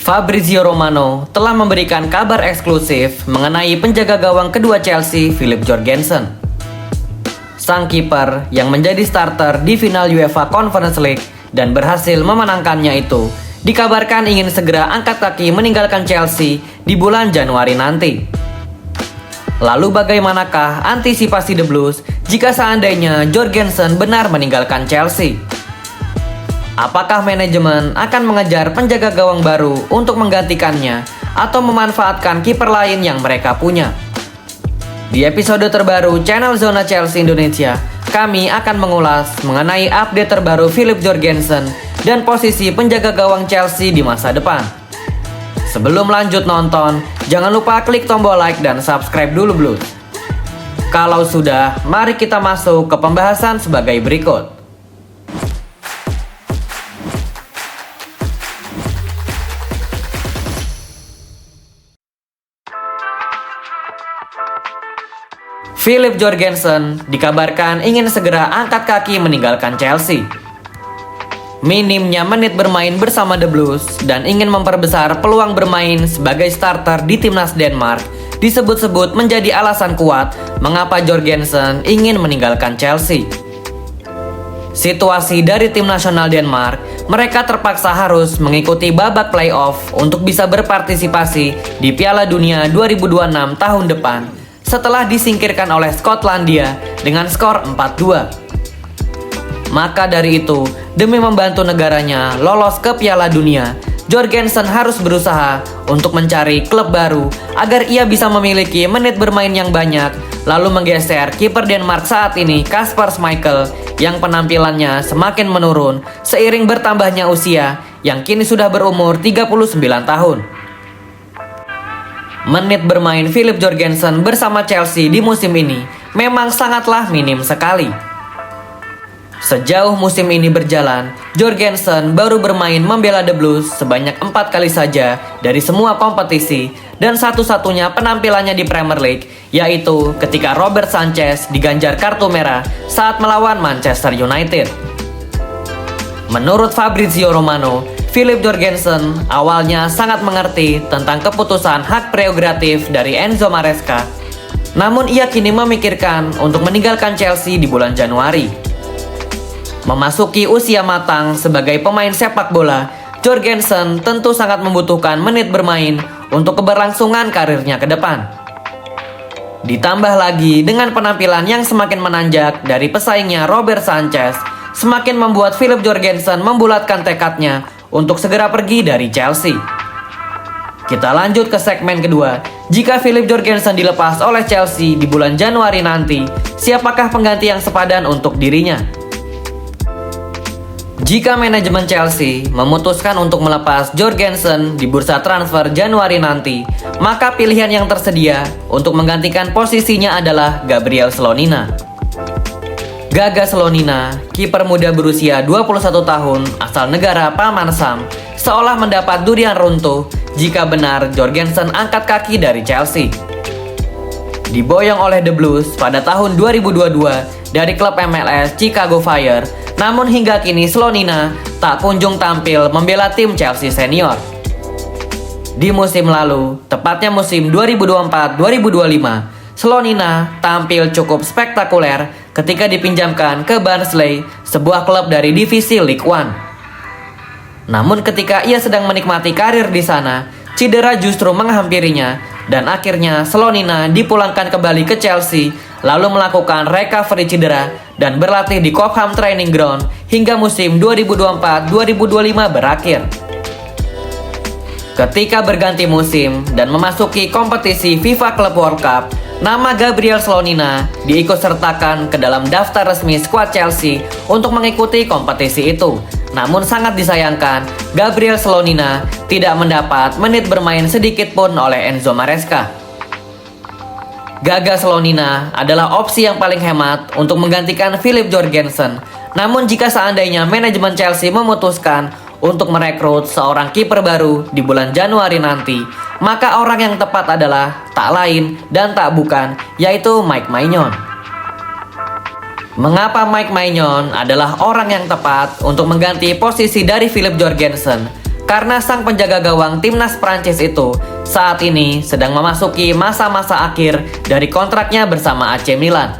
Fabrizio Romano telah memberikan kabar eksklusif mengenai penjaga gawang kedua Chelsea, Philip Jorgensen. Sang kiper yang menjadi starter di final UEFA Conference League dan berhasil memenangkannya itu dikabarkan ingin segera angkat kaki meninggalkan Chelsea di bulan Januari nanti. Lalu bagaimanakah antisipasi The Blues jika seandainya Jorgensen benar meninggalkan Chelsea? Apakah manajemen akan mengejar penjaga gawang baru untuk menggantikannya atau memanfaatkan kiper lain yang mereka punya? Di episode terbaru channel Zona Chelsea Indonesia, kami akan mengulas mengenai update terbaru Philip Jorgensen dan posisi penjaga gawang Chelsea di masa depan. Sebelum lanjut nonton, jangan lupa klik tombol like dan subscribe dulu Blues. Kalau sudah, mari kita masuk ke pembahasan sebagai berikut. Philip Jorgensen dikabarkan ingin segera angkat kaki meninggalkan Chelsea. Minimnya menit bermain bersama The Blues dan ingin memperbesar peluang bermain sebagai starter di timnas Denmark disebut-sebut menjadi alasan kuat mengapa Jorgensen ingin meninggalkan Chelsea. Situasi dari tim nasional Denmark, mereka terpaksa harus mengikuti babak playoff untuk bisa berpartisipasi di Piala Dunia 2026 tahun depan setelah disingkirkan oleh Skotlandia dengan skor 4-2. Maka dari itu, demi membantu negaranya lolos ke Piala Dunia, Jorgensen harus berusaha untuk mencari klub baru agar ia bisa memiliki menit bermain yang banyak, lalu menggeser kiper Denmark saat ini Kasper Schmeichel yang penampilannya semakin menurun seiring bertambahnya usia yang kini sudah berumur 39 tahun. Menit bermain Philip Jorgensen bersama Chelsea di musim ini memang sangatlah minim sekali. Sejauh musim ini berjalan, Jorgensen baru bermain membela The Blues sebanyak 4 kali saja dari semua kompetisi dan satu-satunya penampilannya di Premier League yaitu ketika Robert Sanchez diganjar kartu merah saat melawan Manchester United. Menurut Fabrizio Romano, Philip Jorgensen awalnya sangat mengerti tentang keputusan hak prerogatif dari Enzo Maresca. Namun ia kini memikirkan untuk meninggalkan Chelsea di bulan Januari. Memasuki usia matang sebagai pemain sepak bola, Jorgensen tentu sangat membutuhkan menit bermain untuk keberlangsungan karirnya ke depan. Ditambah lagi dengan penampilan yang semakin menanjak dari pesaingnya Robert Sanchez, semakin membuat Philip Jorgensen membulatkan tekadnya untuk segera pergi dari Chelsea. Kita lanjut ke segmen kedua. Jika Philip Jorgensen dilepas oleh Chelsea di bulan Januari nanti, siapakah pengganti yang sepadan untuk dirinya? Jika manajemen Chelsea memutuskan untuk melepas Jorgensen di bursa transfer Januari nanti, maka pilihan yang tersedia untuk menggantikan posisinya adalah Gabriel Slonina. Gaga Slonina, kiper muda berusia 21 tahun asal negara Paman Sam, seolah mendapat durian runtuh jika benar Jorgensen angkat kaki dari Chelsea. Diboyong oleh The Blues pada tahun 2022 dari klub MLS Chicago Fire, namun hingga kini Slonina tak kunjung tampil membela tim Chelsea senior. Di musim lalu, tepatnya musim 2024-2025, Slonina tampil cukup spektakuler ketika dipinjamkan ke Barnsley, sebuah klub dari divisi League One. Namun ketika ia sedang menikmati karir di sana, cedera justru menghampirinya dan akhirnya Slonina dipulangkan kembali ke Chelsea lalu melakukan recovery cedera dan berlatih di Cobham Training Ground hingga musim 2024-2025 berakhir. Ketika berganti musim dan memasuki kompetisi FIFA Club World Cup, nama Gabriel Slonina diikutsertakan ke dalam daftar resmi skuad Chelsea untuk mengikuti kompetisi itu. Namun sangat disayangkan, Gabriel Slonina tidak mendapat menit bermain sedikit pun oleh Enzo Maresca. Gaga Slonina adalah opsi yang paling hemat untuk menggantikan Philip Jorgensen. Namun jika seandainya manajemen Chelsea memutuskan untuk merekrut seorang kiper baru di bulan Januari nanti, maka orang yang tepat adalah tak lain dan tak bukan, yaitu Mike Maignan. Mengapa Mike Maignan adalah orang yang tepat untuk mengganti posisi dari Philip Jorgensen? karena sang penjaga gawang timnas Prancis itu saat ini sedang memasuki masa-masa akhir dari kontraknya bersama AC Milan.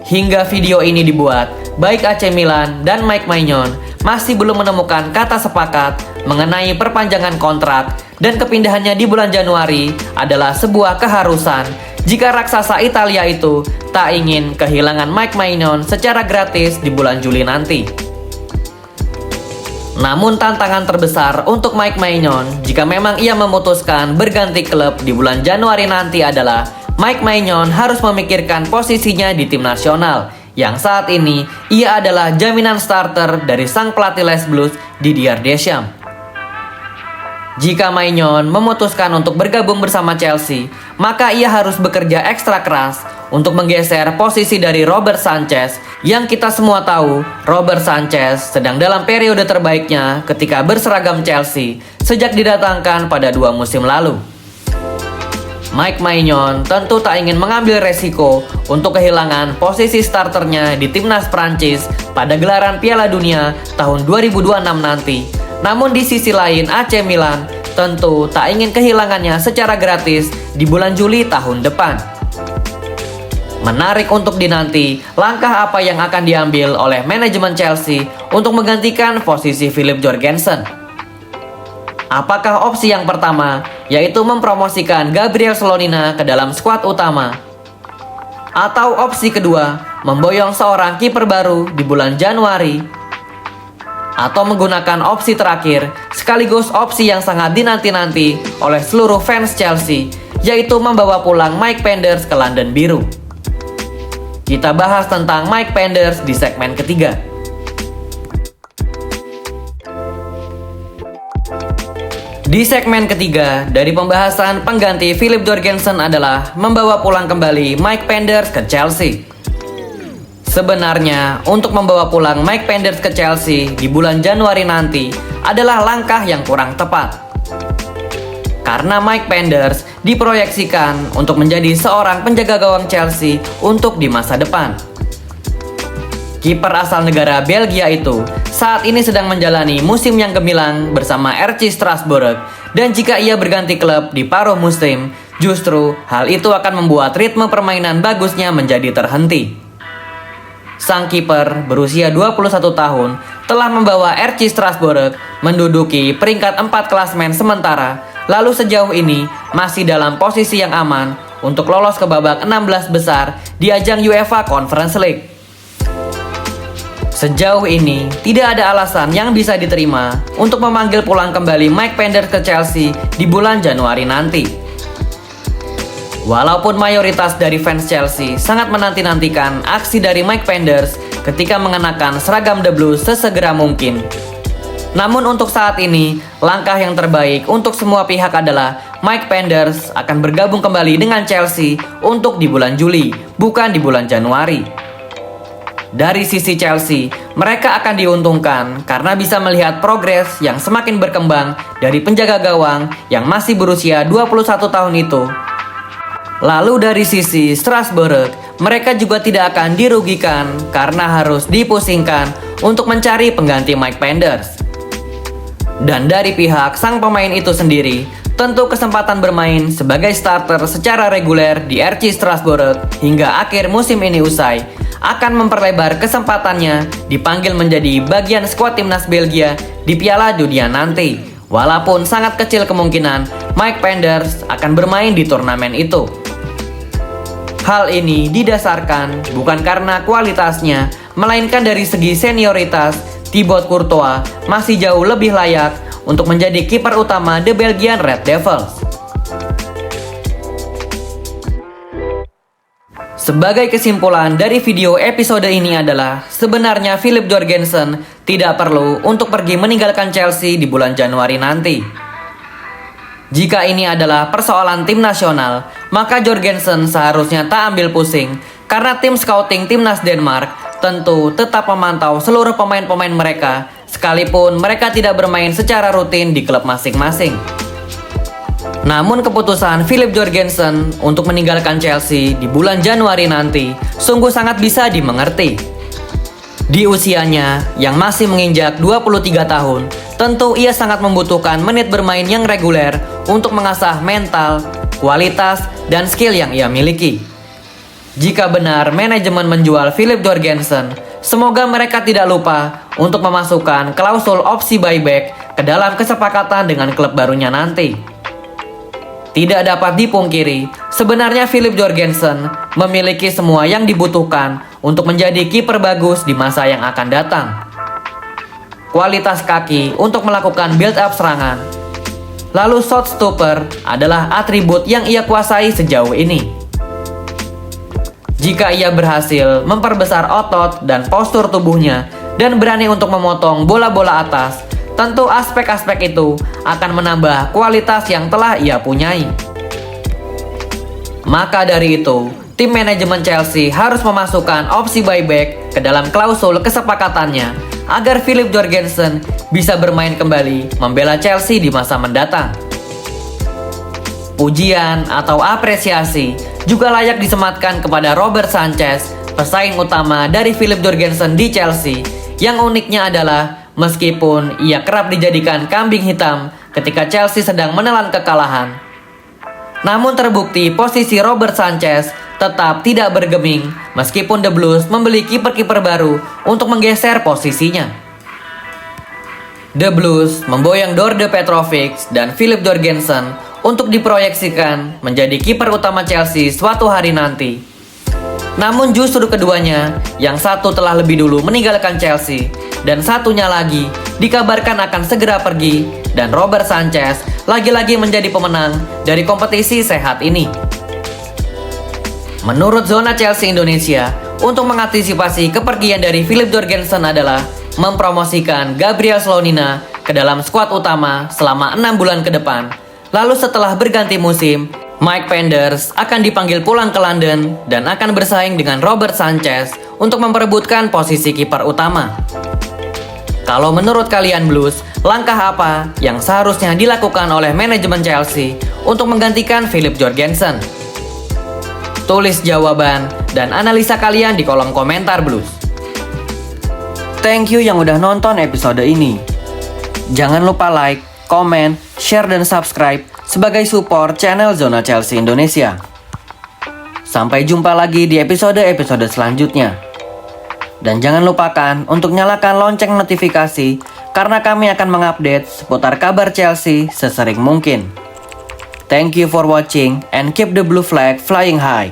Hingga video ini dibuat, baik AC Milan dan Mike Maignan masih belum menemukan kata sepakat mengenai perpanjangan kontrak, dan kepindahannya di bulan Januari adalah sebuah keharusan jika raksasa Italia itu tak ingin kehilangan Mike Maignan secara gratis di bulan Juli nanti. Namun tantangan terbesar untuk Mike Maignan jika memang ia memutuskan berganti klub di bulan Januari nanti adalah Mike Maignan harus memikirkan posisinya di tim nasional, yang saat ini ia adalah jaminan starter dari sang pelatih Les Blues Didier Deschamps. Jika Maignan memutuskan untuk bergabung bersama Chelsea, maka ia harus bekerja ekstra keras untuk menggeser posisi dari Robert Sanchez, yang kita semua tahu Robert Sanchez sedang dalam periode terbaiknya ketika berseragam Chelsea sejak didatangkan pada 2 musim lalu. Mike Maignan tentu tak ingin mengambil resiko untuk kehilangan posisi starternya di timnas Prancis pada gelaran Piala Dunia tahun 2026 nanti. Namun di sisi lain AC Milan tentu tak ingin kehilangannya secara gratis di bulan Juli tahun depan. Menarik untuk dinanti langkah apa yang akan diambil oleh manajemen Chelsea untuk menggantikan posisi Philip Jorgensen. Apakah opsi yang pertama, yaitu mempromosikan Gabriel Slonina ke dalam skuad utama? Atau opsi kedua, memboyong seorang kiper baru di bulan Januari? Atau menggunakan opsi terakhir, sekaligus opsi yang sangat dinanti-nanti oleh seluruh fans Chelsea, yaitu membawa pulang Mike Penders ke London Biru? Kita bahas tentang Mike Penders di segmen ketiga. Di segmen ketiga, dari pembahasan pengganti Philip Jorgensen adalah membawa pulang kembali Mike Penders ke Chelsea. Sebenarnya, untuk membawa pulang Mike Penders ke Chelsea di bulan Januari nanti adalah langkah yang kurang tepat. Karena Mike Penders diproyeksikan untuk menjadi seorang penjaga gawang Chelsea untuk di masa depan. Kiper asal negara Belgia itu saat ini sedang menjalani musim yang gemilang bersama RC Strasbourg, dan jika ia berganti klub di paruh musim, justru hal itu akan membuat ritme permainan bagusnya menjadi terhenti. Sang kiper berusia 21 tahun telah membawa RC Strasbourg menduduki peringkat 4 klasemen sementara, lalu sejauh ini masih dalam posisi yang aman untuk lolos ke babak 16 besar di ajang UEFA Conference League. Sejauh ini tidak ada alasan yang bisa diterima untuk memanggil pulang kembali Mike Penders ke Chelsea di bulan Januari nanti. Walaupun mayoritas dari fans Chelsea sangat menanti-nantikan aksi dari Mike Penders ketika mengenakan seragam The Blues sesegera mungkin. Namun untuk saat ini, langkah yang terbaik untuk semua pihak adalah Mike Penders akan bergabung kembali dengan Chelsea untuk di bulan Juli, bukan di bulan Januari. Dari sisi Chelsea, mereka akan diuntungkan karena bisa melihat progres yang semakin berkembang dari penjaga gawang yang masih berusia 21 tahun itu. Lalu dari sisi Strasbourg, mereka juga tidak akan dirugikan karena harus dipusingkan untuk mencari pengganti Mike Penders. Dan dari pihak sang pemain itu sendiri, tentu kesempatan bermain sebagai starter secara reguler di RC Strasbourg hingga akhir musim ini usai akan memperlebar kesempatannya dipanggil menjadi bagian skuad timnas Belgia di Piala Dunia nanti. Walaupun sangat kecil kemungkinan Mike Penders akan bermain di turnamen itu. Hal ini didasarkan bukan karena kualitasnya, melainkan dari segi senioritas, Thibaut Courtois masih jauh lebih layak untuk menjadi kiper utama The Belgian Red Devils. Sebagai kesimpulan dari video episode ini adalah, sebenarnya Philip Jorgensen tidak perlu untuk pergi meninggalkan Chelsea di bulan Januari nanti. Jika ini adalah persoalan tim nasional, maka Jorgensen seharusnya tak ambil pusing, karena tim scouting timnas Denmark tentu tetap memantau seluruh pemain-pemain mereka, sekalipun mereka tidak bermain secara rutin di klub masing-masing. Namun keputusan Philip Jorgensen untuk meninggalkan Chelsea di bulan Januari nanti sungguh sangat bisa dimengerti. Di usianya yang masih menginjak 23 tahun, tentu ia sangat membutuhkan menit bermain yang reguler untuk mengasah mental, kualitas, dan skill yang ia miliki. Jika benar manajemen menjual Filip Jorgensen, semoga mereka tidak lupa untuk memasukkan klausul opsi buyback ke dalam kesepakatan dengan klub barunya nanti. Tidak dapat dipungkiri, sebenarnya Filip Jorgensen memiliki semua yang dibutuhkan untuk menjadi kiper bagus di masa yang akan datang. Kualitas kaki untuk melakukan build up serangan. Lalu shot stopper adalah atribut yang ia kuasai sejauh ini. Jika ia berhasil memperbesar otot dan postur tubuhnya dan berani untuk memotong bola-bola atas, tentu aspek-aspek itu akan menambah kualitas yang telah ia punyai. Maka dari itu, tim manajemen Chelsea harus memasukkan opsi buyback ke dalam klausul kesepakatannya agar Filip Jorgensen bisa bermain kembali membela Chelsea di masa mendatang. Pujian atau apresiasi juga layak disematkan kepada Robert Sanchez, pesaing utama dari Filip Jorgensen di Chelsea, yang uniknya adalah meskipun ia kerap dijadikan kambing hitam ketika Chelsea sedang menelan kekalahan, namun terbukti posisi Robert Sanchez tetap tidak bergeming meskipun The Blues membeli kiper-kiper baru untuk menggeser posisinya. The Blues memboyong Đorđe Petrović dan Filip Jorgensen untuk diproyeksikan menjadi kiper utama Chelsea suatu hari nanti. Namun justru keduanya, yang satu telah lebih dulu meninggalkan Chelsea dan satunya lagi dikabarkan akan segera pergi, dan Robert Sanchez lagi-lagi menjadi pemenang dari kompetisi sehat ini. Menurut Zona Chelsea Indonesia, untuk mengantisipasi kepergian dari Filip Jorgensen adalah mempromosikan Gabriel Slonina ke dalam skuad utama selama 6 bulan ke depan. Lalu setelah berganti musim, Mike Penders akan dipanggil pulang ke London dan akan bersaing dengan Robert Sanchez untuk memperebutkan posisi kiper utama. Kalau menurut kalian Blues, langkah apa yang seharusnya dilakukan oleh manajemen Chelsea untuk menggantikan Filip Jorgensen? Tulis jawaban dan analisa kalian di kolom komentar Blues. Thank you yang udah nonton episode ini. Jangan lupa like, komen, share, dan subscribe sebagai support channel Zona Chelsea Indonesia. Sampai jumpa lagi di episode-episode selanjutnya. Dan jangan lupakan untuk nyalakan lonceng notifikasi karena kami akan mengupdate seputar kabar Chelsea sesering mungkin. Thank you for watching and keep the blue flag flying high.